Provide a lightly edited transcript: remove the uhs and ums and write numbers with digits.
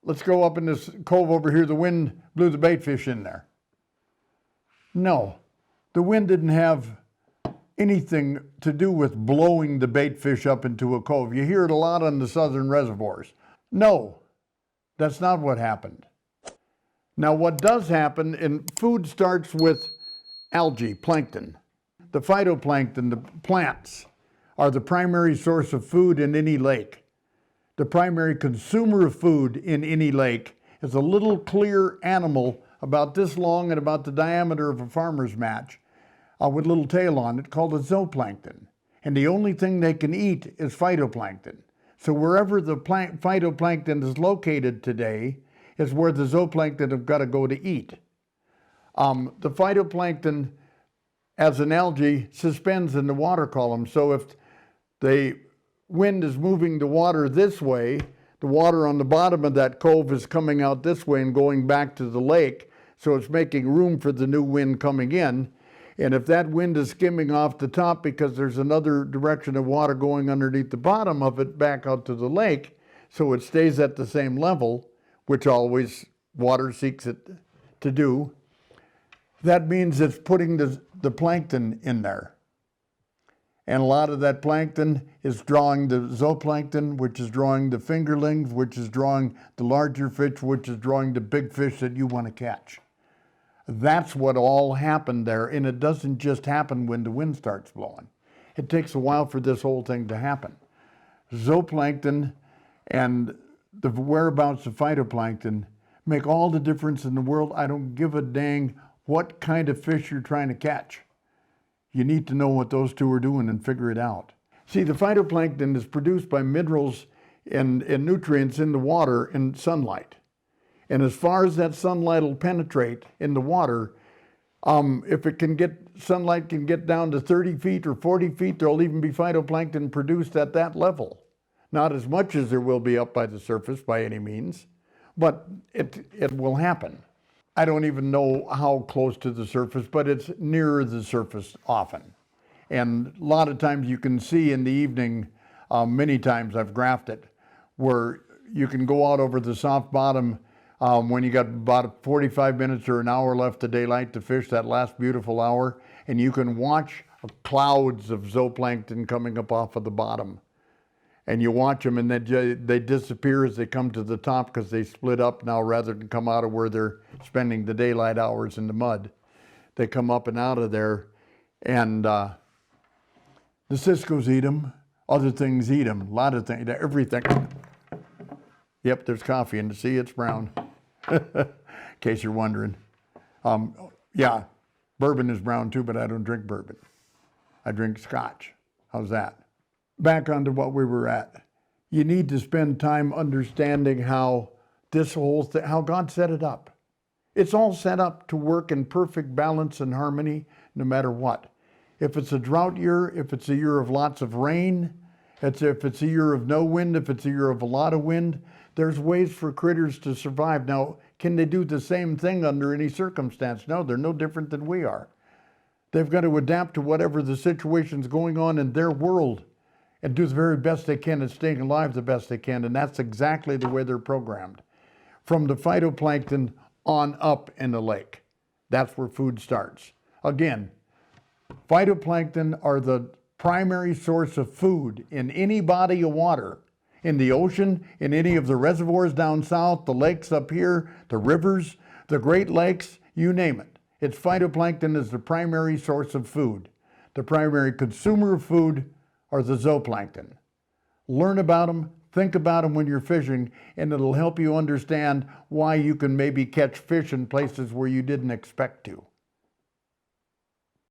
let's go up in this cove over here, the wind blew the baitfish in there. No, the wind didn't have anything to do with blowing the baitfish up into a cove. You hear it a lot on the southern reservoirs. No, that's not what happened. Now what does happen, and food starts with algae, plankton. The phytoplankton, the plants, are the primary source of food in any lake. The primary consumer of food in any lake is a little clear animal about this long and about the diameter of a farmer's match with a little tail on it called a zooplankton. And the only thing they can eat is phytoplankton. So wherever the phytoplankton is located today is where the zooplankton have got to go to eat. The phytoplankton, as an algae, suspends in the water column. So if the wind is moving the water this way, the water on the bottom of that cove is coming out this way and going back to the lake. So it's making room for the new wind coming in. And if that wind is skimming off the top because there's another direction of water going underneath the bottom of it back out to the lake, so it stays at the same level, which always water seeks it to do, that means it's putting the plankton in there. And a lot of that plankton is drawing the zooplankton, which is drawing the fingerlings, which is drawing the larger fish, which is drawing the big fish that you want to catch. That's what all happened there, and it doesn't just happen when the wind starts blowing. It takes a while for this whole thing to happen. Zooplankton and the whereabouts of phytoplankton make all the difference in the world. I don't give a dang what kind of fish you're trying to catch. You need to know what those two are doing and figure it out. See, the phytoplankton is produced by minerals and nutrients in the water in sunlight. And as far as that sunlight will penetrate in the water, if it can sunlight can get down to 30 feet or 40 feet, there'll even be phytoplankton produced at that level. Not as much as there will be up by the surface by any means, but it will happen. I don't even know how close to the surface, but it's nearer the surface often. And a lot of times you can see in the evening, many times I've graphed it, where you can go out over the soft bottom when you got about 45 minutes or an hour left of daylight to fish, that last beautiful hour, and you can watch clouds of zooplankton coming up off of the bottom. And you watch them and they disappear as they come to the top because they split up now rather than come out of where they're spending the daylight hours in the mud. They come up and out of there, and the ciscos eat them, other things eat them, a lot of things, everything. Yep, there's coffee in the sea, it's brown, in case you're wondering. Yeah, bourbon is brown too, but I don't drink bourbon. I drink scotch. How's that? Back onto what we were at. You need to spend time understanding how this whole thing, how God set it up. It's all set up to work in perfect balance and harmony no matter what. If it's a drought year, if it's a year of lots of rain, if it's a year of no wind, if it's a year of a lot of wind, there's ways for critters to survive. Now, can they do the same thing under any circumstance? No, they're no different than we are. They've got to adapt to whatever the situation's going on in their world and do the very best they can at staying alive the best they can, and that's exactly the way they're programmed. From the phytoplankton on up in the lake. That's where food starts. Again, phytoplankton are the primary source of food in any body of water, in the ocean, in any of the reservoirs down south, the lakes up here, the rivers, the Great Lakes, you name it. It's phytoplankton is the primary source of food. The primary consumer of food are the zooplankton. Learn about them, think about them when you're fishing, and it'll help you understand why you can maybe catch fish in places where you didn't expect to.